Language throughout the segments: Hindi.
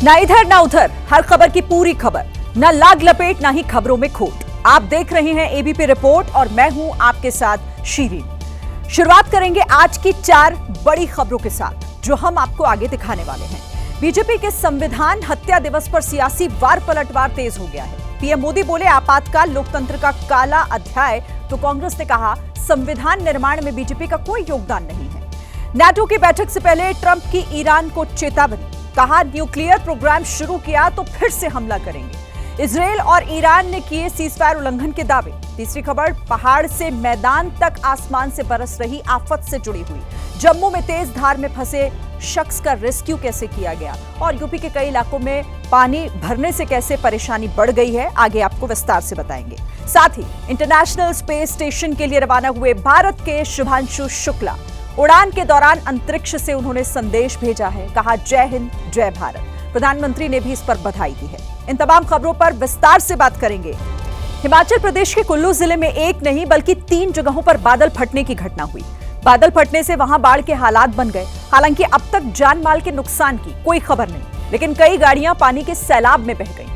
ना इधर ना उधर, हर खबर की पूरी खबर, ना लाग लपेट ना ही खबरों में खोट। आप देख रहे हैं एबीपी रिपोर्ट और मैं हूं आपके साथ शीरीन। शुरुआत करेंगे आज की 4 बड़ी खबरों के साथ जो हम आपको आगे दिखाने वाले हैं। बीजेपी के संविधान हत्या दिवस पर सियासी वार पलटवार तेज हो गया है। पीएम मोदी बोले आपातकाल लोकतंत्र का काला अध्याय, तो कांग्रेस ने कहा संविधान निर्माण में बीजेपी का कोई योगदान नहीं है। नाटो की बैठक से पहले ट्रंप की ईरान को चेतावनी, कहा न्यूक्लियर प्रोग्राम शुरू किया तो फिर से हमला करेंगे। इजरायल और ईरान ने किए सीजफायर उल्लंघन के दावे। तीसरी खबर, पहाड़ से मैदान तक आसमान से बरस रही आफत से जुड़ी हुई। जम्मू में तेज धार में फंसे शख्स का रेस्क्यू कैसे किया गया और यूपी के कई इलाकों में पानी भरने से कैसे परेशानी बढ़ गई है, आगे आपको विस्तार से बताएंगे। साथ ही इंटरनेशनल स्पेस स्टेशन के लिए रवाना हुए भारत के शुभांशु शुक्ला, उड़ान के दौरान अंतरिक्ष से उन्होंने संदेश भेजा है, कहा जय हिंद जय भारत। प्रधानमंत्री ने भी इस पर बधाई दी है। इन तमाम खबरों पर विस्तार से बात करेंगे। हिमाचल प्रदेश के कुल्लू जिले में एक नहीं बल्कि 3 जगहों पर बादल फटने की घटना हुई। बादल फटने से वहां बाढ़ के हालात बन गए। हालांकि अब तक जान माल के नुकसान की कोई खबर नहीं, लेकिन कई गाड़ियां पानी के सैलाब में बह गईं।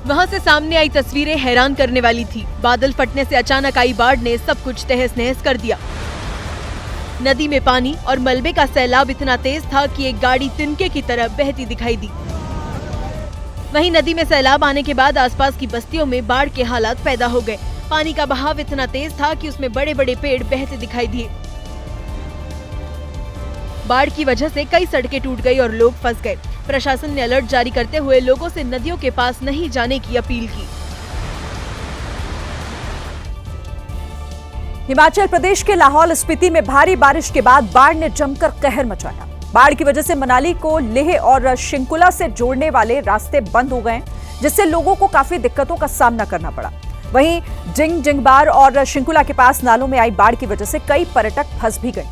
वहां से सामने आई तस्वीरें हैरान करने वाली थी। बादल फटने से अचानक आई बाढ़ ने सब कुछ तहस नहस कर दिया। नदी में पानी और मलबे का सैलाब इतना तेज था कि एक गाड़ी तिनके की तरह बहती दिखाई दी। वहीं नदी में सैलाब आने के बाद आसपास की बस्तियों में बाढ़ के हालात पैदा हो गए। पानी का बहाव इतना तेज था कि उसमें बड़े बड़े पेड़ बहते दिखाई दिए। बाढ़ की वजह से कई सड़कें टूट गई और लोग फंस गए। प्रशासन ने अलर्ट जारी करते हुए लोगों से नदियों के पास नहीं जाने की अपील की। हिमाचल प्रदेश के लाहौल स्पीति में भारी बारिश के बाद बाढ़ ने जमकर कहर मचाया। बाढ़ की वजह से मनाली को लेह और शिंकुला से जोड़ने वाले रास्ते बंद हो गए, जिससे लोगों को काफी दिक्कतों का सामना करना पड़ा। वहीं जिंगबार और शिंकुला के पास नालों में आई बाढ़ की वजह से कई पर्यटक फंस भी गए।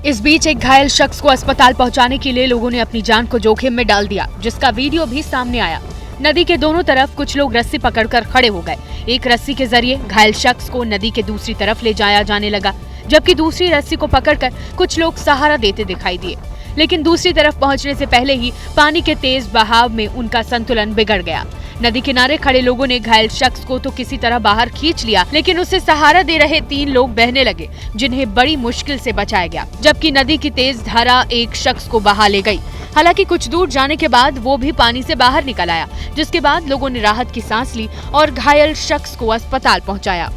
इस बीच एक घायल शख्स को अस्पताल पहुंचाने के लिए लोगों ने अपनी जान को जोखिम में डाल दिया, जिसका वीडियो भी सामने आया। नदी के दोनों तरफ कुछ लोग रस्सी पकड़कर खड़े हो गए। एक रस्सी के जरिए घायल शख्स को नदी के दूसरी तरफ ले जाया जाने लगा, जबकि दूसरी रस्सी को पकड़कर कुछ लोग सहारा देते दिखाई दिए। लेकिन दूसरी तरफ पहुंचने से पहले ही पानी के तेज बहाव में उनका संतुलन बिगड़ गया। नदी किनारे खड़े लोगों ने घायल शख्स को तो किसी तरह बाहर खींच लिया, लेकिन उसे सहारा दे रहे 3 लोग बहने लगे, जिन्हें बड़ी मुश्किल से बचाया गया। जबकि नदी की तेज धारा एक शख्स को बहा ले गई। हालांकि कुछ दूर जाने के बाद वो भी पानी से बाहर निकल आया, जिसके बाद लोगों ने राहत की सांस ली और घायल शख्स को अस्पताल पहुंचाया।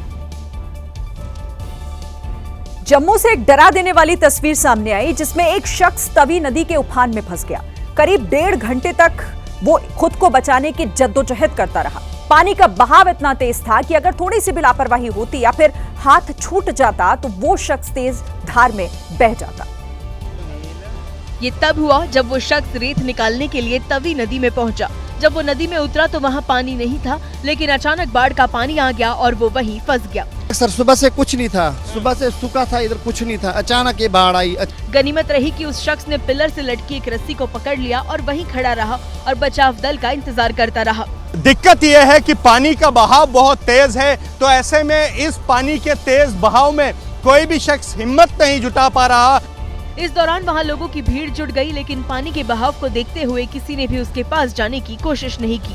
जम्मू से एक डरा देने वाली तस्वीर सामने आई, जिसमें एक शख्स तवी नदी के उफान में फंस गया। करीब 1.5 घंटे तक वो खुद को बचाने की जद्दोजहद करता रहा। पानी का बहाव इतना तेज था कि अगर थोड़ी सी भी लापरवाही होती या फिर हाथ छूट जाता तो वो शख्स तेज धार में बह जाता। ये तब हुआ जब वो शख्स रेत निकालने के लिए तवी नदी में पहुंचा। जब वो नदी में उतरा तो वहाँ पानी नहीं था, लेकिन अचानक बाढ़ का पानी आ गया और वो वहीं फंस गया। सर सुबह से कुछ नहीं था, सुबह से सूखा था, इधर कुछ नहीं था, अचानक ये बाढ़ आई। गनीमत रही कि उस शख्स ने पिलर से लटकी एक रस्सी को पकड़ लिया और वहीं खड़ा रहा और बचाव दल का इंतजार करता रहा। दिक्कत यह है कि पानी का बहाव बहुत तेज है, तो ऐसे में इस पानी के तेज बहाव में कोई भी शख्स हिम्मत नहीं जुटा पा रहा। इस दौरान वहाँ लोगों की भीड़ जुट गई, लेकिन पानी के बहाव को देखते हुए किसी ने भी उसके पास जाने की कोशिश नहीं की।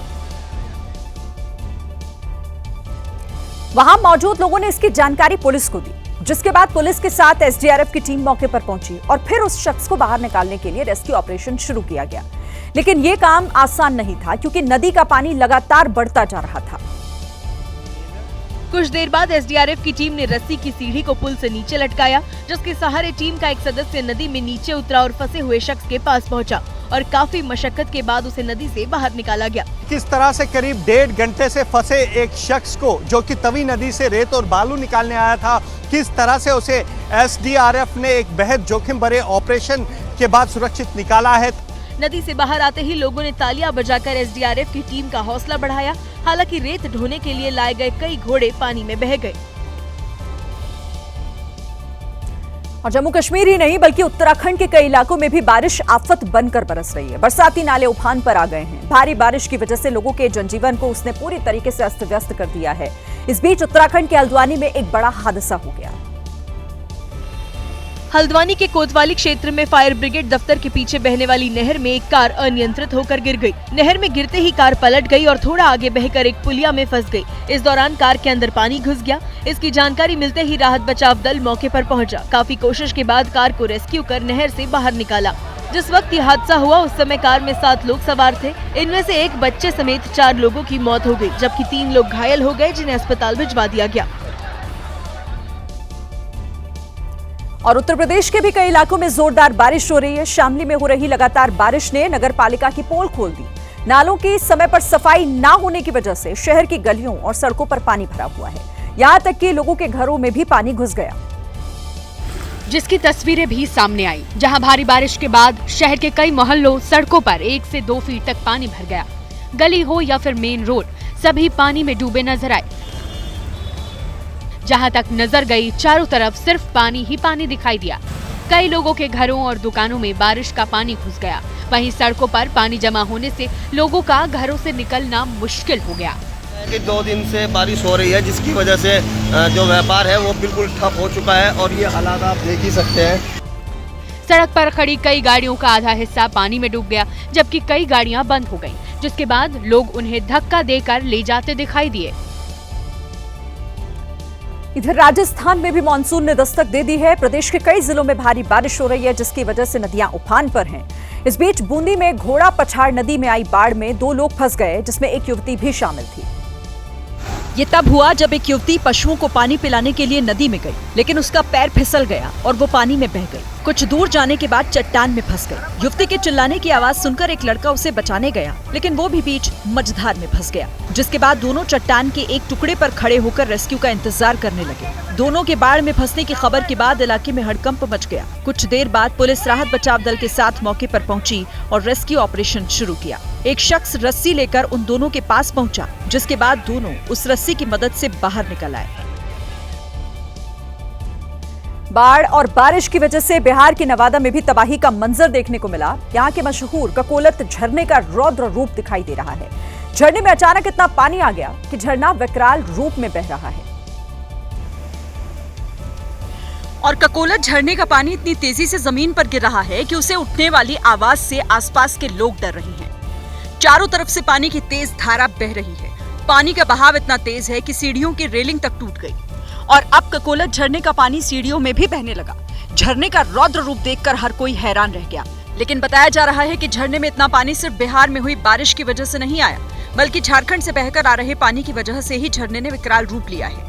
वहां मौजूद लोगों ने इसकी जानकारी पुलिस को दी, जिसके बाद पुलिस के साथ एसडीआरएफ की टीम मौके पर पहुंची और फिर उस शख्स को बाहर निकालने के लिए रेस्क्यू ऑपरेशन शुरू किया गया। लेकिन यह काम आसान नहीं था, क्योंकि नदी का पानी लगातार बढ़ता जा रहा था। कुछ देर बाद एसडीआरएफ की टीम ने रस्सी की सीढ़ी को पुल से नीचे लटकाया, जिसके सहारे टीम का एक सदस्य नदी में नीचे उतरा और फंसे हुए शख्स के पास पहुंचा और काफी मशक्कत के बाद उसे नदी से बाहर निकाला गया। किस तरह से करीब 1.5 घंटे से फंसे एक शख्स को, जो कि तवी नदी से रेत और बालू निकालने आया था, किस तरह से उसे एसडीआरएफ ने एक बेहद जोखिम भरे ऑपरेशन के बाद सुरक्षित निकाला है। नदी से बाहर आते ही लोगों ने तालियां बजाकर एसडीआरएफ की टीम का हौसला बढ़ाया। हालांकि रेत ढोने के लिए लाए गए कई घोड़े पानी में बह गए। और जम्मू कश्मीर ही नहीं बल्कि उत्तराखंड के कई इलाकों में भी बारिश आफत बनकर बरस रही है। बरसाती नाले उफान पर आ गए हैं। भारी बारिश की वजह से लोगों के जनजीवन को उसने पूरी तरीके से अस्त व्यस्त कर दिया है। इस बीच उत्तराखंड के हल्द्वानी में एक बड़ा हादसा हो गया। हल्द्वानी के कोतवाली क्षेत्र में फायर ब्रिगेड दफ्तर के पीछे बहने वाली नहर में एक कार अनियंत्रित होकर गिर गई। नहर में गिरते ही कार पलट गई और थोड़ा आगे बहकर एक पुलिया में फंस गई। इस दौरान कार के अंदर पानी घुस गया। इसकी जानकारी मिलते ही राहत बचाव दल मौके पर पहुंचा। काफी कोशिश के बाद कार को रेस्क्यू कर नहर से बाहर निकाला। जिस वक्त ये हादसा हुआ उस समय कार में 7 लोग सवार थे। इनमें से एक बच्चे समेत 4 लोगों की मौत हो गई, जबकि 3 लोग घायल हो गए, जिन्हें अस्पताल भिजवा दिया गया। और उत्तर प्रदेश के भी कई इलाकों में जोरदार बारिश हो रही है। शामली में हो रही लगातार बारिश ने नगर पालिका की पोल खोल दी। नालों की समय पर सफाई ना होने की वजह से शहर की गलियों और सड़कों पर पानी भरा हुआ है। यहां तक कि लोगों के घरों में भी पानी घुस गया, जिसकी तस्वीरें भी सामने आई, जहां भारी बारिश के बाद शहर के कई मोहल्लों सड़कों पर 1 से 2 फीट तक पानी भर गया। गली हो या फिर मेन रोड, सभी पानी में डूबे नजर आए। जहां तक नजर गई चारों तरफ सिर्फ पानी ही पानी दिखाई दिया। कई लोगों के घरों और दुकानों में बारिश का पानी घुस गया। वहीं सड़कों पर पानी जमा होने से लोगों का घरों से निकलना मुश्किल हो गया। 2 दिन से बारिश हो रही है, जिसकी वजह से जो व्यापार है वो बिल्कुल ठप हो चुका है और ये हालात आप देख ही सकते हैं। सड़क पर खड़ी कई गाड़ियों का आधा हिस्सा पानी में डूब गया, जबकि कई गाड़ियां बंद हो गईं, जिसके बाद लोग उन्हें धक्का देकर ले जाते दिखाई दिए। इधर राजस्थान में भी मानसून ने दस्तक दे दी है। प्रदेश के कई जिलों में भारी बारिश हो रही है, जिसकी वजह से नदियां उफान पर हैं। इस बीच बूंदी में घोड़ा पछाड़ नदी में आई बाढ़ में 2 लोग फंस गए, जिसमें एक युवती भी शामिल थी। ये तब हुआ जब एक युवती पशुओं को पानी पिलाने के लिए नदी में गई, लेकिन उसका पैर फिसल गया और वो पानी में बह गई। कुछ दूर जाने के बाद चट्टान में फंस गई। युवती के चिल्लाने की आवाज सुनकर एक लड़का उसे बचाने गया, लेकिन वो भी बीच मझधार में फंस गया, जिसके बाद दोनों चट्टान के एक टुकड़े पर खड़े होकर रेस्क्यू का इंतजार करने लगे। दोनों के बाढ़ में फंसने की खबर के बाद इलाके में हड़कंप मच गया। कुछ देर बाद पुलिस राहत बचाव दल के साथ मौके पर पहुंची और रेस्क्यू ऑपरेशन शुरू किया। एक शख्स रस्सी लेकर उन दोनों के पास पहुंचा, जिसके बाद दोनों उस रस्सी की मदद से बाहर निकल आए। बाढ़ और बारिश की वजह से बिहार के नवादा में भी तबाही का मंजर देखने को मिला। यहाँ के मशहूर ककोलत झरने का रौद्र रूप दिखाई दे रहा है। झरने में अचानक इतना पानी आ गया कि झरना विकराल रूप में बह रहा है और ककोलत झरने का पानी इतनी तेजी से जमीन पर गिर रहा है कि उसे उठने वाली आवाज से आसपास के लोग डर रहे हैं। चारों तरफ से पानी की तेज धारा बह रही है। पानी का बहाव इतना तेज है कि सीढ़ियों की रेलिंग तक टूट गई और अब ककोलत झरने का पानी सीढ़ियों में भी बहने लगा। झरने का रौद्र रूप देखकर हर कोई हैरान रह गया, लेकिन बताया जा रहा है कि झरने में इतना पानी सिर्फ बिहार में हुई बारिश की वजह से नहीं आया, बल्कि झारखंड से बहकर आ रहे पानी की वजह से ही झरने ने विकराल रूप लिया है।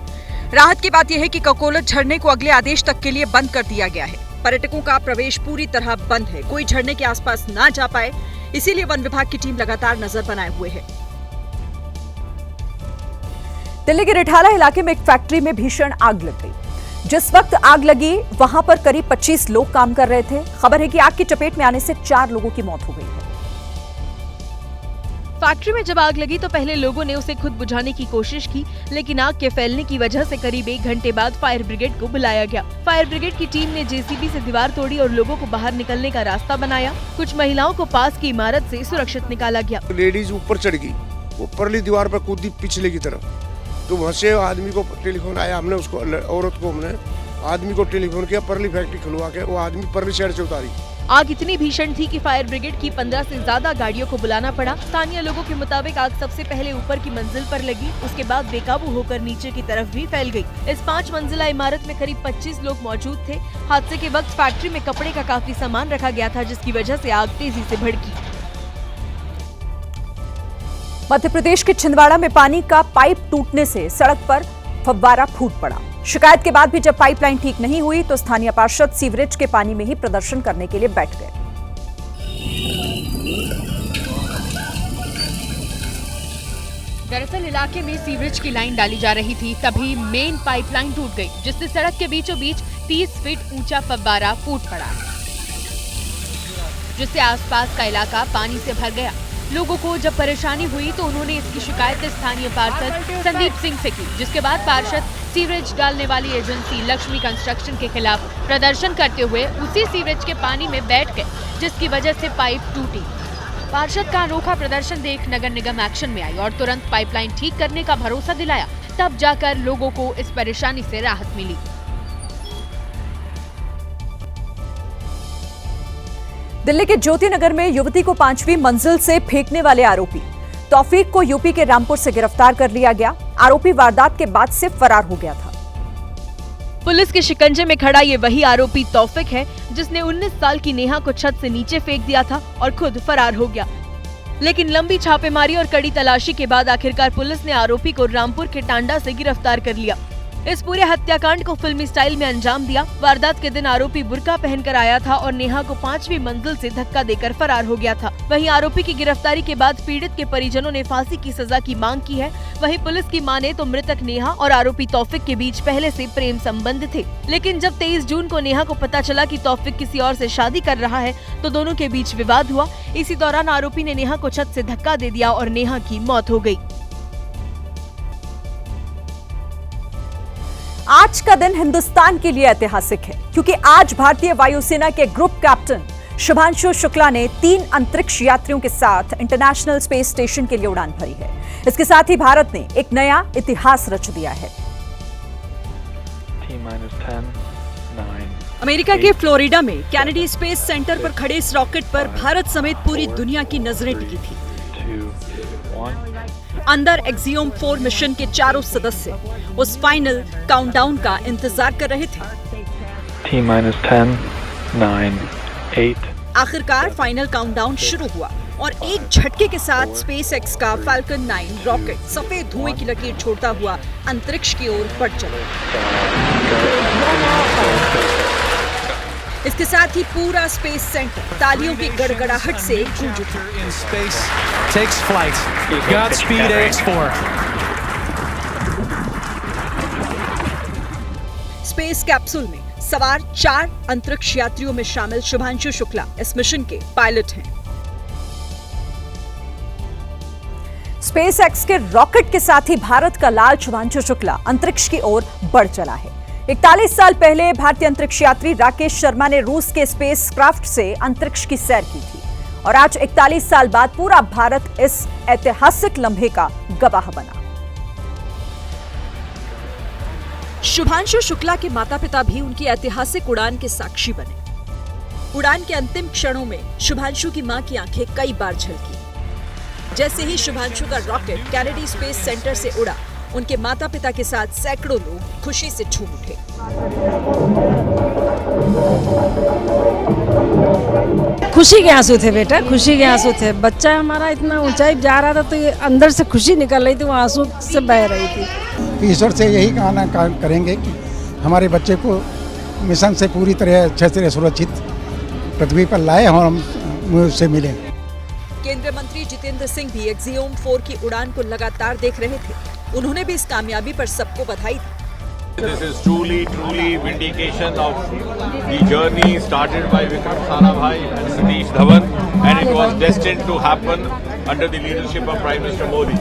राहत की बात यह है कि ककोलत झरने को अगले आदेश तक के लिए बंद कर दिया गया है। पर्यटकों का प्रवेश पूरी तरह बंद है। कोई झरने के आसपास ना जा पाए, इसीलिए वन विभाग की टीम लगातार नजर बनाए हुए है। दिल्ली के रिठाला इलाके में एक फैक्ट्री में भीषण आग लग गई। जिस वक्त आग लगी वहां पर करीब 25 लोग काम कर रहे थे। खबर है कि आग की चपेट में आने से 4 लोगों की मौत हो गई है। फैक्ट्री में जब आग लगी तो पहले लोगों ने उसे खुद बुझाने की कोशिश की, लेकिन आग के फैलने की वजह से करीब 1 घंटे बाद फायर ब्रिगेड को बुलाया गया। फायर ब्रिगेड की टीम ने जेसीबी से दीवार तोड़ी और लोगों को बाहर निकलने का रास्ता बनाया। कुछ महिलाओं को पास की इमारत से सुरक्षित निकाला गया। लेडीज ऊपर चढ़ गई, वो परली दीवार पर कूदी पिछले की तरफ, तो वहाँ से आदमी को टेलीफोन आया। हमने उसको औरत को हमने आदमी को टेलीफोन किया, परली फैक्ट्री खुलवा के वो आदमी परली शहर से उतारी। आग इतनी भीषण थी कि फायर ब्रिगेड की 15 से ज्यादा गाड़ियों को बुलाना पड़ा। स्थानीय लोगों के मुताबिक आग सबसे पहले ऊपर की मंजिल पर लगी, उसके बाद बेकाबू होकर नीचे की तरफ भी फैल गई। इस 5 मंजिला इमारत में करीब 25 लोग मौजूद थे। हादसे के वक्त फैक्ट्री में कपड़े का काफी सामान रखा गया था, जिसकी वजह से आग तेजी से भड़की। मध्य प्रदेश के छिंदवाड़ा में पानी का पाइप टूटने से सड़क पर फव्वारा फूट पड़ा। शिकायत के बाद भी जब पाइपलाइन ठीक नहीं हुई तो स्थानीय पार्षद सीवरेज के पानी में ही प्रदर्शन करने के लिए बैठ गए। दरअसल इलाके में सीवरेज की लाइन डाली जा रही थी, तभी मेन पाइपलाइन टूट गई, जिससे सड़क के बीचों बीच 30 फीट ऊंचा फव्वारा फूट पड़ा, जिससे आसपास का इलाका पानी से भर गया। लोगों को जब परेशानी हुई तो उन्होंने इसकी शिकायत स्थानीय पार्षद संदीप सिंह से की, जिसके बाद पार्षद सीवरेज डालने वाली एजेंसी लक्ष्मी कंस्ट्रक्शन के खिलाफ प्रदर्शन करते हुए उसी सीवरेज के पानी में बैठ गए, जिसकी वजह से पाइप टूटी। पार्षद का अनोखा प्रदर्शन देख नगर निगम एक्शन में आई और तुरंत पाइपलाइन ठीक करने का भरोसा दिलाया। तब जाकर लोगों को इस परेशानी से राहत मिली। दिल्ली के ज्योति नगर में युवती को 5वीं मंजिल से फेंकने वाले आरोपी तौफीक को यूपी के रामपुर से गिरफ्तार कर लिया गया। आरोपी वारदात के बाद से फरार हो गया था। पुलिस के शिकंजे में खड़ा ये वही आरोपी तौफिक है जिसने 19 साल की नेहा को छत से नीचे फेंक दिया था और खुद फरार हो गया। लेकिन लंबी छापेमारी और कड़ी तलाशी के बाद आखिरकार पुलिस ने आरोपी को रामपुर के टांडा से गिरफ्तार कर लिया। इस पूरे हत्याकांड को फिल्मी स्टाइल में अंजाम दिया। वारदात के दिन आरोपी बुर्का पहनकर आया था और नेहा को 5वीं मंजिल से धक्का देकर फरार हो गया था। वहीं आरोपी की गिरफ्तारी के बाद पीड़ित के परिजनों ने फांसी की सजा की मांग की है। वहीं पुलिस की माने तो मृतक नेहा और आरोपी तौफिक के बीच पहले से प्रेम संबंध थे, लेकिन जब 23 जून को नेहा को पता चला कि तौफिक किसी और से शादी कर रहा है तो दोनों के बीच विवाद हुआ। इसी दौरान आरोपी ने नेहा को छत से धक्का दे दिया और नेहा की मौत हो गई। आज का दिन हिंदुस्तान के लिए ऐतिहासिक है क्योंकि आज भारतीय वायुसेना के ग्रुप कैप्टन शुभांशु शुक्ला ने 3 अंतरिक्ष यात्रियों के साथ इंटरनेशनल स्पेस स्टेशन के लिए उड़ान भरी है। इसके साथ ही भारत ने एक नया इतिहास रच दिया है। अमेरिका के फ्लोरिडा में कैनेडी स्पेस सेंटर पर खड़े इस रॉकेट पर भारत समेत पूरी दुनिया की नजरें टिकी थी। अंदर एक्सियोम 4 मिशन के चारों सदस्य उस फाइनल काउंटडाउन का इंतजार कर रहे थे। T-10, 9, 8. आखिरकार फाइनल काउंटडाउन शुरू हुआ और एक झटके के साथ स्पेस एक्स का फाल्कन 9 रॉकेट सफेद धुएं की लकीर छोड़ता हुआ अंतरिक्ष की ओर बढ़ चला। इसके साथ ही पूरा स्पेस सेंटर तालियों की गड़गड़ाहट से गूंज उठा। स्पेस कैप्सूल में सवार 4 अंतरिक्ष यात्रियों में शामिल शुभांशु शुक्ला इस मिशन के पायलट हैं। स्पेस एक्स के रॉकेट के साथ ही भारत का लाल शुभांशु शुक्ला अंतरिक्ष की ओर बढ़ चला है। 41 साल पहले भारतीय अंतरिक्ष यात्री राकेश शर्मा ने रूस के स्पेस क्राफ्ट से अंतरिक्ष की सैर की थी और आज 41 साल बाद पूरा भारत इस ऐतिहासिक लम्हे का गवाह बना। शुभांशु शुक्ला के माता-पिता भी उनकी ऐतिहासिक उड़ान के साक्षी बने। उड़ान के अंतिम क्षणों में शुभांशु की मां की आंखें कई बार झलकी। जैसे ही शुभांशु का रॉकेट कैनेडी स्पेस सेंटर से उड़ा, उनके माता-पिता के साथ सैकड़ों लोग खुशी से झूम उठे। खुशी के आंसू थे बेटा, खुशी के आंसू थे। बच्चा हमारा इतना ऊंचाई जा रहा था तो ये अंदर से खुशी निकल रही थी, वो आंसू से बह रही थी। ईश्वर से यही कामना करेंगे कि हमारे बच्चे को मिशन से पूरी तरह अच्छे से सुरक्षित पृथ्वी पर लाए और हम उससे मिले। केंद्रीय मंत्री जितेंद्र सिंह भी एक्सियोम 4 की उड़ान को लगातार देख रहे थे। उन्होंने भी इस कामयाबी पर सबको बधाई दी। This is truly vindication of the journey started by Vikram Sarabhai and Satish Dhawan, and it was destined to happen under the leadership of Prime Minister Modi.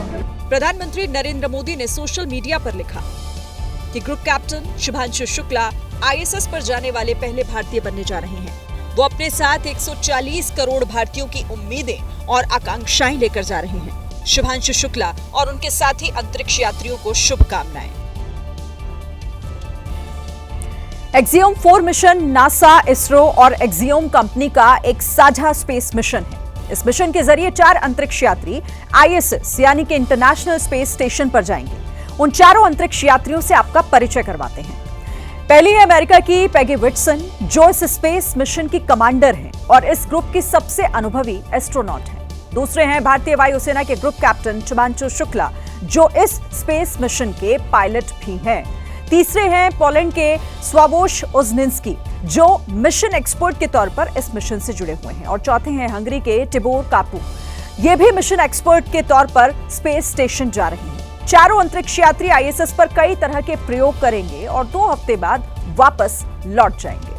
प्रधानमंत्री नरेंद्र मोदी ने सोशल मीडिया पर लिखा कि group captain Shubhanshu Shukla ISS पर जाने वाले पहले भारतीय बनने जा रहे हैं। वो अपने साथ 140 करोड़ भारतीयों की उम्मीदें और आकांक्षाएं लेकर जा रहे हैं। शुभांशु शुक्ला और उनके साथी अंतरिक्ष यात्रियों को शुभकामनाएं। एक्सियोम 4 मिशन नासा, इसरो और एक्सियोम कंपनी का एक साझा स्पेस मिशन है। इस मिशन के जरिए 4 अंतरिक्ष यात्री ISS यानी कि इंटरनेशनल स्पेस स्टेशन पर जाएंगे। उन चारों अंतरिक्ष यात्रियों से आपका परिचय करवाते हैं। पहली है अमेरिका की पैगी विटसन, जो इस स्पेस मिशन की कमांडर हैं और इस ग्रुप की सबसे अनुभवी एस्ट्रोनॉट हैं। दूसरे हैं भारतीय वायुसेना के ग्रुप कैप्टन शुभांशु शुक्ला, जो इस स्पेस मिशन के पायलट भी हैं। तीसरे हैं पोलैंड के स्वावोश ओजनिन्स्की, जो मिशन एक्सपर्ट के तौर पर इस मिशन से जुड़े हुए हैं। और चौथे हैं हंगरी के टिबोर कापू, ये भी मिशन एक्सपर्ट के तौर पर स्पेस स्टेशन जा रहे हैं। चारों अंतरिक्ष यात्री ISS पर कई तरह के प्रयोग करेंगे और 2 हफ्ते बाद वापस लौट जाएंगे।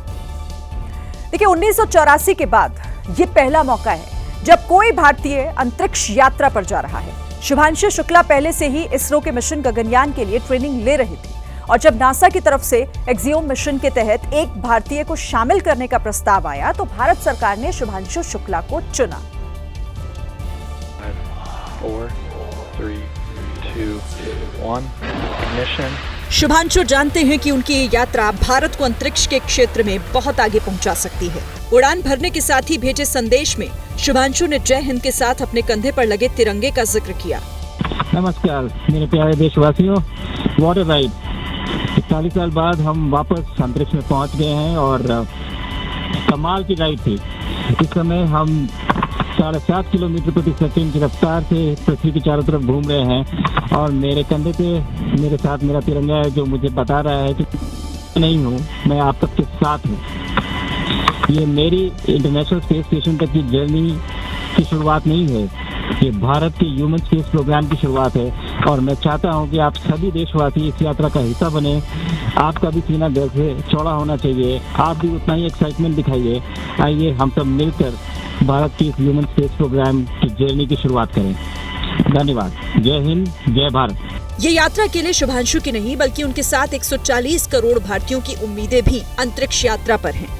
देखिए, 1984 के बाद ये पहला मौका है जब कोई भारतीय अंतरिक्ष यात्रा पर जा रहा है। शुभांशु शुक्ला पहले से ही इसरो के मिशन गगनयान के लिए ट्रेनिंग ले रहे थे और जब नासा की तरफ से एक्सियोम मिशन के तहत एक भारतीय को शामिल करने का प्रस्ताव आया तो भारत सरकार ने शुभांशु शुक्ला को चुना। 4, 3, 2, 1, ignition, शुभांशु जानते हैं कि उनकी ये यात्रा भारत को अंतरिक्ष के क्षेत्र में बहुत आगे पहुंचा सकती है। उड़ान भरने के साथ ही भेजे संदेश में शुभांशु ने जय हिंद के साथ अपने कंधे पर लगे तिरंगे का जिक्र किया। नमस्कार मेरे प्यारे देशवासियों, व्हाट अ राइड। 41 साल बाद हम वापस अंतरिक्ष में पहुंच गए हैं और कमाल की राइड थी। इस समय हम 7.5 किलोमीटर प्रति सेकंड की रफ्तार से पृथ्वी के चारों तरफ घूम रहे हैं और मेरे कंधे पे मेरे साथ मेरा तिरंगा है जो मुझे बता रहा है कि नहीं हूँ, मैं आप सबके साथ हूँ। ये मेरी इंटरनेशनल स्पेस स्टेशन तक की जर्नी की शुरुआत नहीं है, ये भारत के ह्यूमन स्पेस प्रोग्राम की शुरुआत है और मैं चाहता हूं कि आप सभी देशवासी इस यात्रा का हिस्सा बने। आपका भी सीना दिल से चौड़ा होना चाहिए, आप भी उतना ही एक्साइटमेंट दिखाइए। आइए हम सब मिलकर भारत के इस ह्यूमन स्पेस प्रोग्राम की जर्नी की शुरुआत करें। धन्यवाद। जय हिंद, जय भारत। ये यात्रा के लिए शुभांशु की नहीं बल्कि उनके साथ 140 करोड़ भारतीयों की उम्मीदें भी अंतरिक्ष यात्रा पर हैं।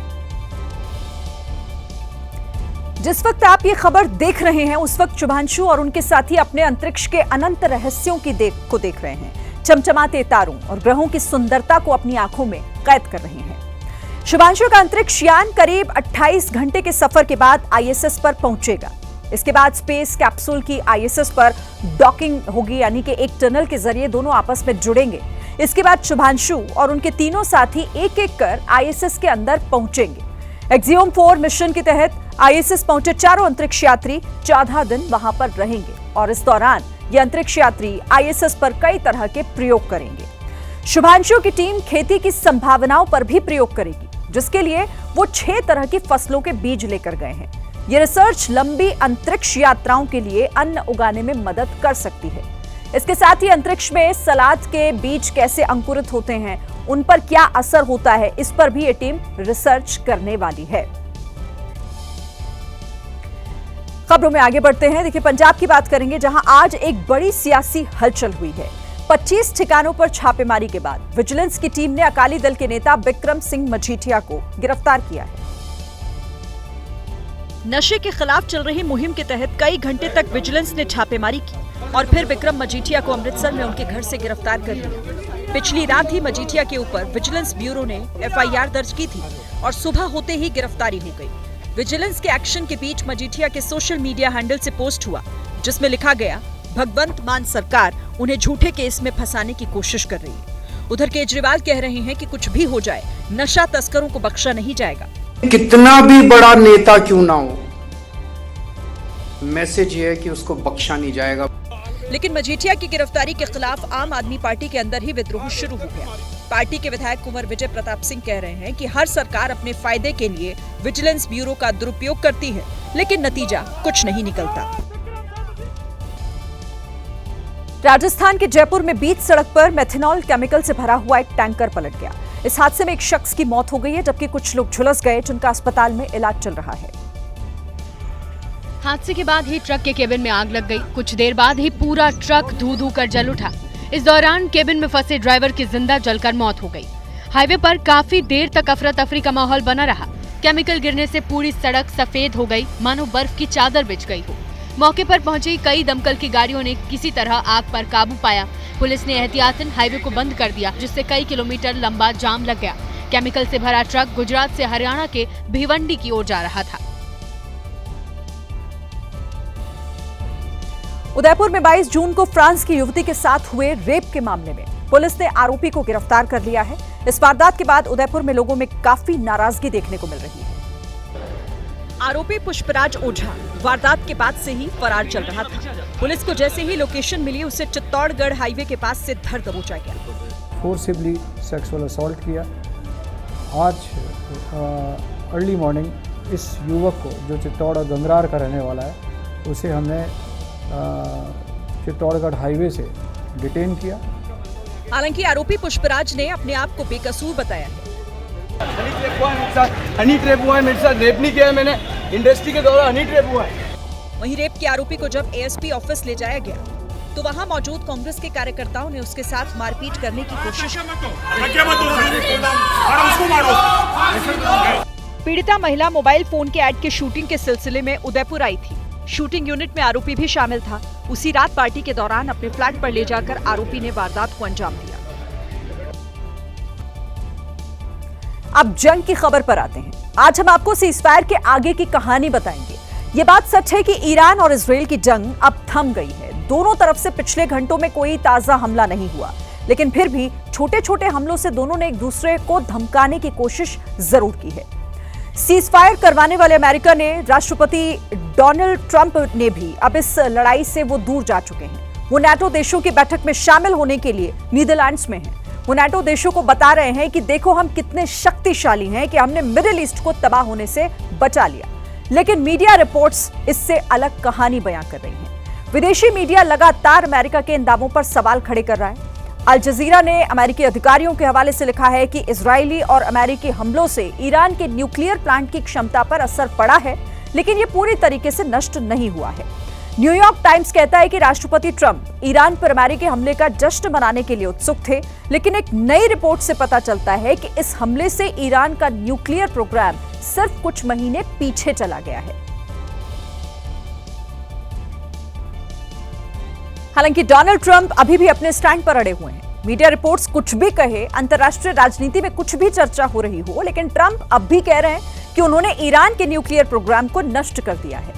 जिस वक्त आप ये खबर देख रहे हैं उस वक्त शुभांशु और उनके साथी अपने अंतरिक्ष के अनंत रहस्यों की देख रहे हैं। चमचमाते तारों और ग्रहों की सुंदरता को अपनी आंखों में कैद कर रहे हैं। शुभांशु का अंतरिक्ष यान करीब 28 घंटे के सफर के बाद आईएसएस पर पहुंचेगा। इसके बाद स्पेस कैप्सूल की आईएसएस पर डॉकिंग होगी, यानी कि एक टनल के जरिए दोनों आपस में जुड़ेंगे। इसके बाद शुभांशु और उनके तीनों साथी एक एक कर आईएसएस के अंदर पहुंचेंगे। एक्सियोम 4 मिशन के तहत आईएसएस पहुंचे चारों अंतरिक्ष यात्री 14 दिन वहां पर रहेंगे और इस दौरान ये अंतरिक्ष यात्री आईएसएस पर कई तरह के प्रयोग करेंगे। शुभांशु की टीम खेती की संभावनाओं पर भी प्रयोग करेगी, जिसके लिए वो 6 तरह की फसलों के बीज लेकर गए हैं। ये रिसर्च लंबी अंतरिक्ष यात्राओं के लिए अन्न उगाने में मदद कर सकती है। इसके साथ ही अंतरिक्ष में सलाद के बीज कैसे अंकुरित होते हैं, उन पर क्या असर होता है, इस पर भी ये टीम रिसर्च करने वाली है। खबरों में आगे बढ़ते हैं। देखिए, पंजाब की बात करेंगे, जहां आज एक बड़ी सियासी हलचल हुई है। 25 ठिकानों पर छापेमारी के बाद विजिलेंस की टीम ने अकाली दल के नेता बिक्रम सिंह मजीठिया को गिरफ्तार किया है। नशे के खिलाफ चल रही मुहिम के तहत कई घंटे तक विजिलेंस ने छापेमारी की और फिर बिक्रम मजीठिया को अमृतसर में उनके घर से गिरफ्तार कर लिया। पिछली रात ही मजीठिया के ऊपर विजिलेंस ब्यूरो ने एफआईआर दर्ज की थी और सुबह होते ही गिरफ्तारी हो गई। विजिलेंस के एक्शन के बीच मजीठिया के सोशल मीडिया हैंडल से पोस्ट हुआ, जिसमें लिखा गया, भगवंत मान सरकार उन्हें झूठे केस में फंसाने की कोशिश कर रही है। उधर केजरीवाल कह रहे हैं कि कुछ भी हो जाए, नशा तस्करों को बख्शा नहीं जाएगा। कितना भी बड़ा नेता क्यों ना हो, मैसेज ये है कि उसको बख्शा नहीं जाएगा। लेकिन मजीठिया की गिरफ्तारी के खिलाफ आम आदमी पार्टी के अंदर ही विद्रोह शुरू हो गया। पार्टी के विधायक कुंवर विजय प्रताप सिंह कह रहे हैं कि हर सरकार अपने फायदे के लिए विजिलेंस ब्यूरो का दुरुपयोग करती है, लेकिन नतीजा कुछ नहीं निकलता। राजस्थान के जयपुर में बीच सड़क पर मेथनॉल केमिकल से भरा हुआ एक टैंकर पलट गया। इस हादसे में एक शख्स की मौत हो गई है, जबकि कुछ लोग झुलस गए, जिनका अस्पताल में इलाज चल रहा है। हादसे के बाद ही ट्रक के केबिन में आग लग गई। कुछ देर बाद ही पूरा ट्रक धू-धू कर जल उठा। इस दौरान केबिन में फंसे ड्राइवर की जिंदा जलकर मौत हो गई। हाईवे पर काफी देर तक अफरा तफरी का माहौल बना रहा। केमिकल गिरने से पूरी सड़क सफेद हो गई, मानो बर्फ की चादर बिछ गई हो। मौके पर पहुंची कई दमकल की गाड़ियों ने किसी तरह आग पर काबू पाया। पुलिस ने एहतियातन हाईवे को बंद कर दिया, जिससे कई किलोमीटर लंबा जाम लग गया। केमिकल से भरा ट्रक गुजरात से हरियाणा के भिवंडी की ओर जा रहा था। उदयपुर में 22 जून को फ्रांस की युवती के साथ हुए रेप के मामले में पुलिस ने आरोपी को गिरफ्तार कर लिया है। इस वारदात के बाद उदयपुर में लोगों में काफी नाराजगी देखने को मिल रही है। आरोपी पुष्पराज ओझा वारदात के बाद से ही फरार चल रहा था। पुलिस को जैसे ही लोकेशन मिली, उसे चित्तौड़गढ़ हाईवे के पास से धर दबोचा गया। फोर्सिबली सेक्सुअल असॉल्ट किया। आज अर्ली मॉर्निंग इस युवक को, जो चित्तौड़ और गंगरार का रहने वाला है, उसे हमने चित्तौड़गढ़ हाईवे से डिटेन किया। हालांकि आरोपी पुष्पराज ने अपने आप को बेकसूर बताया है। हनी ट्रैप हुआ है मेरे साथ, रेप नहीं किया है मैंने, इंडस्ट्री के दौरान हनी ट्रैप हुआ है। वहीं रेप के आरोपी को जब एएसपी ऑफिस ले जाया गया, तो वहां मौजूद कांग्रेस के कार्यकर्ताओं ने उसके साथ मारपीट करने की कोशिश की। पीड़िता महिला मोबाइल फोन के ऐड के शूटिंग के सिलसिले में उदयपुर आई थी। शूटिंग यूनिट में आरोपी भी शामिल था। उसी रात पार्टी के दौरान अपने फ्लैट पर ले जाकर आरोपी ने वारदात को अंजाम दिया। अब जंग की खबर पर आते हैं। आज हम आपको सीजफायर के आगे की कहानी बताएंगे। ये बात सच है कि ईरान और इजराइल की जंग अब थम गई है। दोनों तरफ से पिछले घंटों में कोई ताजा हमला नहीं हुआ, लेकिन फिर भी छोटे छोटे हमलों से दोनों ने एक दूसरे को धमकाने की कोशिश जरूर की है। सीजफायर करवाने वाले अमेरिका ने राष्ट्रपति डोनाल्ड ट्रंप ने भी अब इस लड़ाई से वो दूर जा चुके हैं। वो नाटो देशों की बैठक में शामिल होने के लिए नीदरलैंड्स में हैं। वो नाटो देशों को बता रहे हैं कि देखो हम कितने शक्तिशाली हैं कि हमने मिडिल ईस्ट को तबाह होने से बचा लिया। लेकिन मीडिया रिपोर्ट्स इससे अलग कहानी बयां कर रही हैं। विदेशी मीडिया लगातार अमेरिका के इन दावों पर सवाल खड़े कर रहा है। अल जजीरा ने अमेरिकी अधिकारियों के हवाले से लिखा है कि इजरायली और अमेरिकी हमलों से ईरान के न्यूक्लियर प्लांट की क्षमता पर असर पड़ा है, लेकिन ये पूरी तरीके से नष्ट नहीं हुआ है। न्यूयॉर्क टाइम्स कहता है कि राष्ट्रपति ट्रंप ईरान पर अमेरिकी हमले का जश्न मनाने के लिए उत्सुक थे, लेकिन एक नई रिपोर्ट से पता चलता है कि इस हमले से ईरान का न्यूक्लियर प्रोग्राम सिर्फ कुछ महीने पीछे चला गया है। हालांकि डोनाल्ड ट्रंप अभी भी अपने स्टैंड पर अड़े हुए हैं। मीडिया रिपोर्ट्स कुछ भी कहे, अंतर्राष्ट्रीय राजनीति में कुछ भी चर्चा हो रही हो, लेकिन ट्रंप अब भी कह रहे हैं कि उन्होंने ईरान के न्यूक्लियर प्रोग्राम को नष्ट कर दिया है।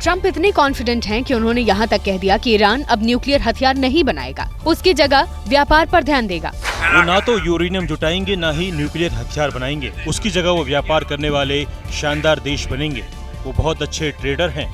ट्रंप इतने कॉन्फिडेंट हैं कि उन्होंने यहाँ तक कह दिया कि ईरान अब न्यूक्लियर हथियार नहीं बनाएगा, उसकी जगह व्यापार पर ध्यान देगा। वो ना तो यूरेनियम जुटाएंगे ना ही न्यूक्लियर हथियार बनाएंगे, उसकी जगह वो व्यापार करने वाले शानदार देश बनेंगे। वो बहुत अच्छे ट्रेडर हैं।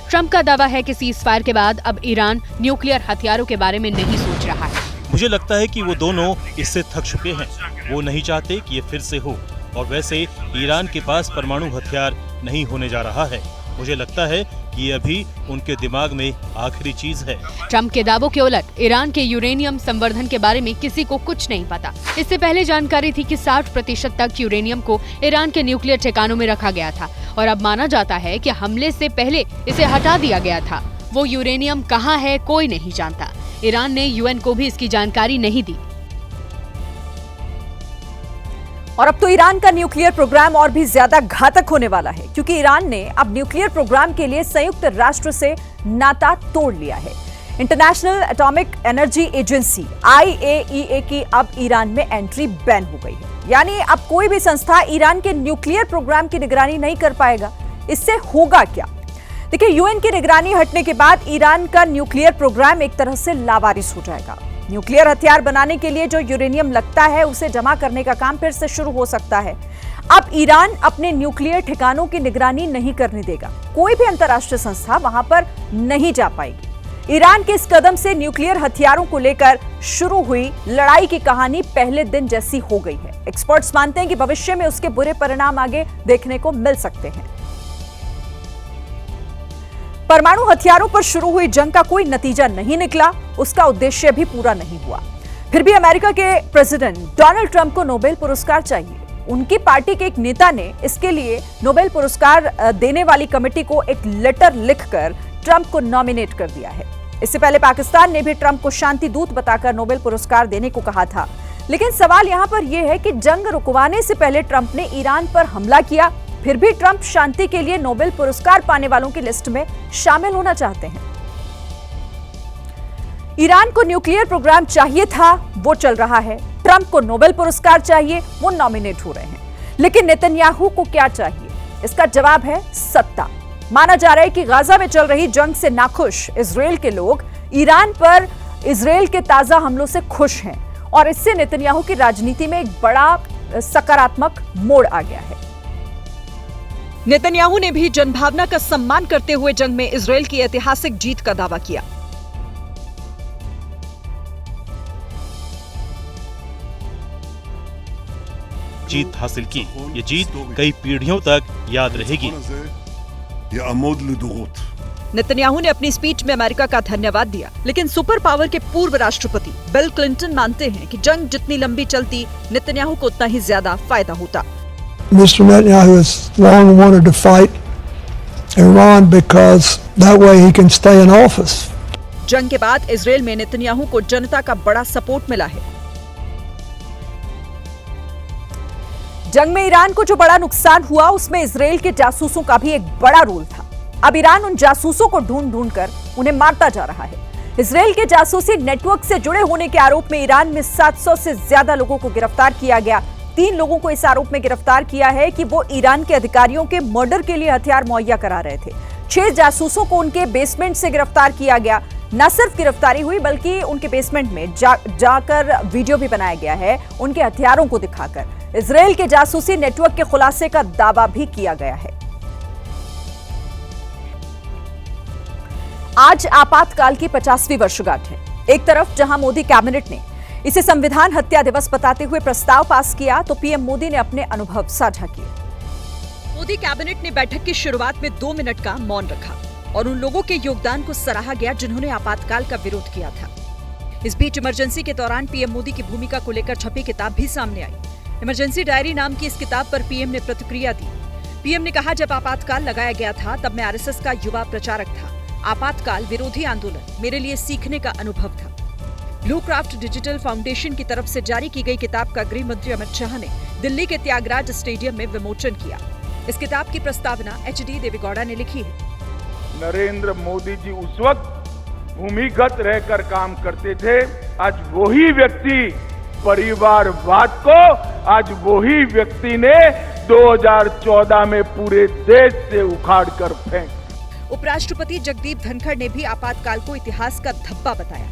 ट्रंप का दावा है कि सीजफायर के बाद अब ईरान न्यूक्लियर हथियारों के बारे में नहीं सोच रहा है। मुझे लगता है कि वो दोनों इससे थक चुके हैं। वो नहीं चाहते कि ये फिर से हो, और वैसे ईरान के पास परमाणु हथियार नहीं होने जा रहा है। मुझे लगता है कि ये अभी उनके दिमाग में आखिरी चीज है। ट्रंप के दावों के उलट ईरान के यूरेनियम संवर्धन के बारे में किसी को कुछ नहीं पता। इससे पहले जानकारी थी कि 60% तक यूरेनियम को ईरान के न्यूक्लियर ठिकानों में रखा गया था, और अब माना जाता है कि हमले से पहले इसे हटा दिया गया था। वो यूरेनियम कहाँ है कोई नहीं जानता। ईरान ने यूएन को भी इसकी जानकारी नहीं दी। और अब तो ईरान का न्यूक्लियर प्रोग्राम और भी ज्यादा घातक होने वाला है, क्योंकि ईरान ने अब न्यूक्लियर प्रोग्राम के लिए संयुक्त राष्ट्र से नाता तोड़ लिया है। International atomic energy agency IAEA की अब ईरान में एंट्री बैन हो गई है। यानी अब कोई भी संस्था ईरान के न्यूक्लियर प्रोग्राम की निगरानी नहीं कर पाएगा। इससे होगा क्या? देखिए, यूएन की निगरानी हटने के बाद ईरान का न्यूक्लियर प्रोग्राम एक तरह से लावारिस हो जाएगा। न्यूक्लियर हथियार बनाने के लिए जो यूरेनियम लगता है उसे जमा करने का काम फिर से शुरू हो सकता है। अब ईरान अपने न्यूक्लियर ठिकानों की निगरानी नहीं करने देगा। कोई भी अंतर्राष्ट्रीय संस्था वहां पर नहीं जा पाएगी। ईरान के इस कदम से न्यूक्लियर हथियारों को लेकर शुरू हुई लड़ाई की कहानी पहले दिन जैसी हो गई है। एक्सपर्ट्स मानते हैं कि भविष्य में उसके बुरे परिणाम आगे देखने को मिल सकते हैं। परमाणु हथियारों पर शुरू हुई जंग का कोई नतीजा नहीं निकला, उसका उद्देश्य भी पूरा नहीं हुआ। फिर भी अमेरिका के प्रेसिडेंट डोनाल्ड ट्रंप को नोबेल पुरस्कार चाहिए। उनकी पार्टी के एक नेता ने इसके लिए नोबेल पुरस्कार देने वाली कमेटी को एक लेटर लिखकर ट्रंप को नॉमिनेट कर दिया है। इससे पहले पाकिस्तान ने भी ट्रंप को शांति दूत बताकर नोबेल पुरस्कार देने को कहा था। लेकिन सवाल यहां पर यह है कि जंग रुकवाने से पहले ट्रंप ने ईरान पर हमला किया, फिर भी ट्रंप शांति के लिए नोबेल पुरस्कार पाने वालों की लिस्ट में शामिल होना चाहते हैं। ईरान को न्यूक्लियर प्रोग्राम चाहिए था, वो चल रहा है। ट्रंप को नोबेल पुरस्कार चाहिए, वो नॉमिनेट हो रहे हैं। लेकिन नेतन्याहू को क्या चाहिए? इसका जवाब है सत्ता। माना जा रहा है कि गाजा में चल रही जंग से नाखुश इजराइल के लोग ईरान पर इजराइल के ताजा हमलों से खुश हैं, और इससे नेतन्याहू की राजनीति में एक बड़ा सकारात्मक मोड़ आ गया है। नेतन्याहू ने भी जनभावना का सम्मान करते हुए जंग में इजराइल की ऐतिहासिक जीत का दावा किया। जीत हासिल की। ये जीत कई पीढ़ियों तक याद रहेगी। नेतन्याहू ने अपनी स्पीच में अमेरिका का धन्यवाद दिया, लेकिन सुपर पावर के पूर्व राष्ट्रपति बिल क्लिंटन मानते हैं कि जंग जितनी लंबी चलती, नेतन्याहू को उतना ही ज्यादा फायदा होता। Mr. Netanyahu has long wanted to fight Iran because that way he can stay in office. जंग के बाद इजराइल में नेतन्याहू को जनता का बड़ा सपोर्ट मिला है। जंग में ईरान को जो बड़ा नुकसान हुआ, उसमें इजराइल के जासूसों का भी एक बड़ा रोल था। अब ईरान उन जासूसों को ढूंढ कर उन्हें मारता जा रहा है। इजराइल के जासूसी नेटवर्क से जुड़े होने के आरोप में ईरान में 700 से ज्यादा लोगों को गिरफ्तार किया गया। 3 लोगों को इस आरोप में गिरफ्तार किया है कि वो ईरान के अधिकारियों के मर्डर के लिए हथियार मुहैया करा रहे थे। 6 जासूसों को उनके बेसमेंट से गिरफ्तार किया गया। न सिर्फ गिरफ्तारी हुई बल्कि उनके बेसमेंट में जाकर वीडियो भी बनाया गया है उनके हथियारों को दिखाकर। इजराइल के जासूसी नेटवर्क के खुलासे का दावा भी किया गया है। आज आपातकाल की 50वीं वर्षगांठ है। एक तरफ जहां मोदी कैबिनेट ने इसे संविधान हत्या दिवस बताते हुए प्रस्ताव पास किया, तो पीएम मोदी ने अपने अनुभव साझा किए। मोदी कैबिनेट ने बैठक की शुरुआत में 2 मिनट का मौन रखा और उन लोगों के योगदान को सराहा गया जिन्होंने आपातकाल का विरोध किया था। इस बीच इमरजेंसी के दौरान पीएम मोदी की भूमिका को लेकर छपी किताब भी सामने आई। इमरजेंसी डायरी नाम की इस किताब पर पीएम ने प्रतिक्रिया दी। पीएम ने कहा, जब आपातकाल लगाया गया था तब मैं आरएसएस का युवा प्रचारक था। आपातकाल विरोधी आंदोलन मेरे लिए सीखने का अनुभव था। ब्लू क्राफ्ट डिजिटल फाउंडेशन की तरफ से जारी की गई किताब का गृह मंत्री अमित शाह ने दिल्ली के त्यागराज स्टेडियम में विमोचन किया। इस किताब की प्रस्तावना एचडी देवेगौड़ा ने लिखी है। नरेंद्र मोदी जी उस वक्त भूमिगत रहकर काम करते थे, आज वही व्यक्ति परिवारवाद को आज वही व्यक्ति ने 2014 में पूरे देश से उखाड़ कर फेंक। उपराष्ट्रपति जगदीप धनखड़ ने भी आपातकाल को इतिहास का धब्बा बताया।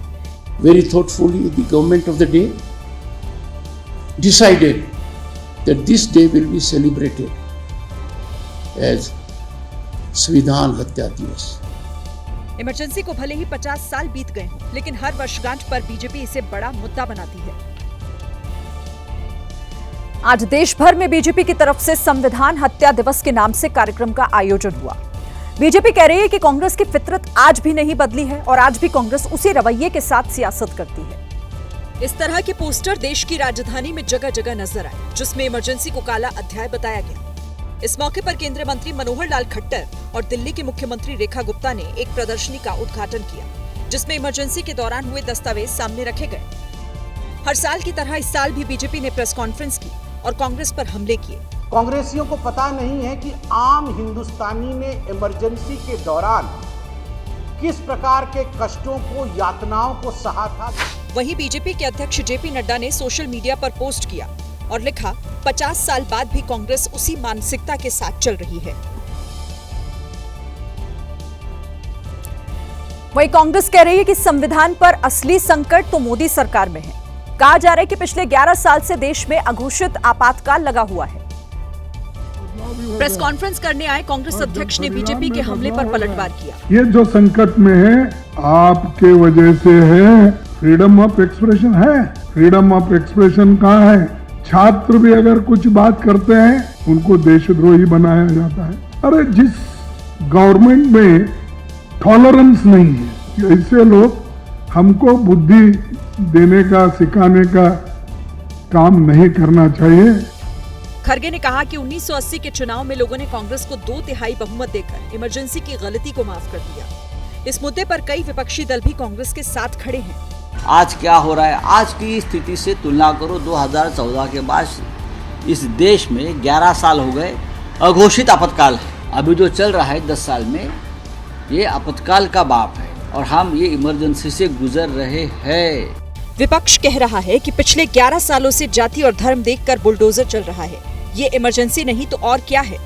Very thoughtfully, the government of the day decided that this day will be celebrated as संविधान हत्या दिवस। इमरजेंसी को भले ही 50 साल बीत गए हों, लेकिन हर वर्षगांठ पर बीजेपी इसे बड़ा मुद्दा बनाती है। आज देश भर में बीजेपी की तरफ से संविधान हत्या दिवस के नाम से कार्यक्रम का आयोजन हुआ। बीजेपी कह रही है कि कांग्रेस की फितरत आज भी नहीं बदली है और आज भी कांग्रेस उसी रवैये के साथ सियासत करती है। इस तरह के पोस्टर देश की राजधानी में जगह जगह नजर आए, जिसमें इमरजेंसी को काला अध्याय बताया गया। इस मौके पर केंद्रीय मंत्री मनोहर लाल खट्टर और दिल्ली की मुख्यमंत्री रेखा गुप्ता ने एक प्रदर्शनी का उद्घाटन किया, जिसमें इमरजेंसी के दौरान हुए दस्तावेज सामने रखे गए। हर साल की तरह इस साल भी बीजेपी ने प्रेस कॉन्फ्रेंस की और कांग्रेस पर हमले किए। कांग्रेसियों को पता नहीं है कि आम हिंदुस्तानी ने इमरजेंसी के दौरान किस प्रकार के कष्टों को, यातनाओं को सहा था। वहीं बीजेपी के अध्यक्ष जेपी नड्डा ने सोशल मीडिया पर पोस्ट किया और लिखा, 50 साल बाद भी कांग्रेस उसी मानसिकता के साथ चल रही है। वहीं कांग्रेस कह रही है कि संविधान पर असली संकट तो मोदी सरकार में है। कहा जा रहा है कि पिछले 11 साल से देश में अघोषित आपातकाल लगा हुआ है। प्रेस कॉन्फ्रेंस करने आए कांग्रेस अध्यक्ष ने बीजेपी के हमले पर पलटवार किया। ये जो संकट में है आपके वजह से है। फ्रीडम ऑफ एक्सप्रेशन है। फ्रीडम ऑफ एक्सप्रेशन कहाँ है? छात्र भी अगर कुछ बात करते हैं उनको देशद्रोही बनाया जाता है। अरे जिस गवर्नमेंट में टॉलरेंस नहीं है, ऐसे लोग हमको बुद्धि देने का, सिखाने का काम नहीं करना चाहिए। खरगे ने कहा कि 1980 के चुनाव में लोगों ने कांग्रेस को 2/3 बहुमत देकर इमरजेंसी की गलती को माफ कर दिया। इस मुद्दे पर कई विपक्षी दल भी कांग्रेस के साथ खड़े हैं। आज क्या हो रहा है, आज की स्थिति से तुलना करो 2014 के बाद इस देश में 11 साल हो गए, अघोषित आपातकाल है। अभी जो चल रहा है 10 साल में, ये आपातकाल का बाप है और हम ये इमरजेंसी से गुजर रहे हैं। विपक्ष कह रहा है कि पिछले 11 सालों से जाति और धर्म देखकर बुलडोजर चल रहा है। ये इमरजेंसी नहीं तो और क्या है।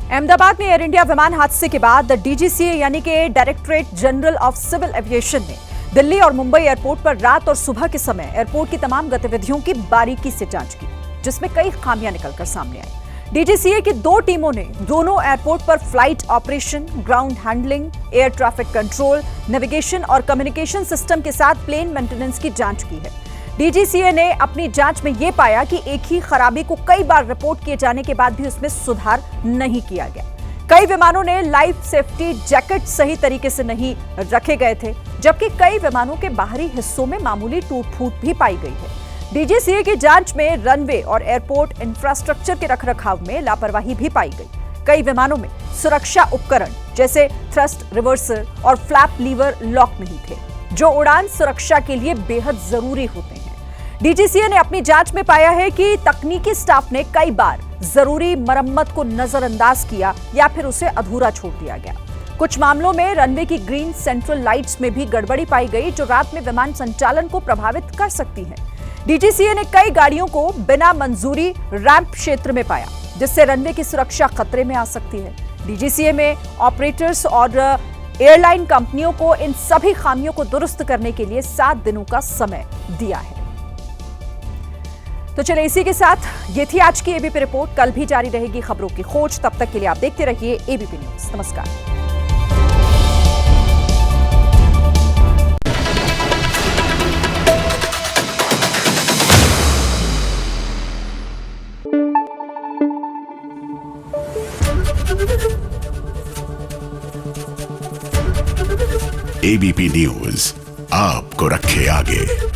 अहमदाबाद में एयर इंडिया विमान हादसे के बाद डीजीसीए यानी कि directorate general of civil aviation ने दिल्ली और मुंबई एयरपोर्ट पर रात और सुबह के समय एयरपोर्ट की तमाम गतिविधियों की बारीकी से जांच की, जिसमें कई खामियां निकलकर सामने आई। डीजीसीए की 2 टीमों ने दोनों एयरपोर्ट पर flight operation, ground handling, air traffic control, navigation और कम्युनिकेशन सिस्टम के साथ प्लेन मेंटेनेंस की जांच की है। डीजीसीए ने अपनी जांच में यह पाया कि एक ही खराबी को कई बार रिपोर्ट किए जाने के बाद भी उसमें सुधार नहीं किया गया। कई विमानों ने लाइफ सेफ्टी जैकेट सही तरीके से नहीं रखे गए थे, जबकि कई विमानों के बाहरी हिस्सों में मामूली टूट-फूट भी पाई गई है। डीजीसीए की जांच में रनवे और एयरपोर्ट इंफ्रास्ट्रक्चर के रखरखाव में लापरवाही भी पाई गई। कई विमानों में सुरक्षा उपकरण जैसे थ्रस्ट रिवर्सर और फ्लैप लीवर लॉक नहीं थे, जो उड़ान सुरक्षा के लिए बेहद जरूरी होते हैं। डीजीसीए ने अपनी जांच में पाया है कि तकनीकी स्टाफ ने कई बार जरूरी मरम्मत को नजरअंदाज किया या फिर उसे अधूरा छोड़ दिया गया। कुछ मामलों में रनवे की ग्रीन सेंट्रल लाइट्स में भी गड़बड़ी पाई गई, जो रात में विमान संचालन को प्रभावित कर सकती है। डीजीसीए ने कई गाड़ियों को बिना मंजूरी रैंप क्षेत्र में पाया, जिससे रनवे की सुरक्षा खतरे में आ सकती है। डीजीसीए में ऑपरेटर्स और एयरलाइन कंपनियों को इन सभी खामियों को दुरुस्त करने के लिए 7 दिनों का समय दिया है। तो चलिए, इसी के साथ ये थी आज की एबीपी रिपोर्ट। कल भी जारी रहेगी खबरों की खोज। तब तक के लिए आप देखते रहिए एबीपी न्यूज। नमस्कार। एबीपी न्यूज आपको रखे आगे।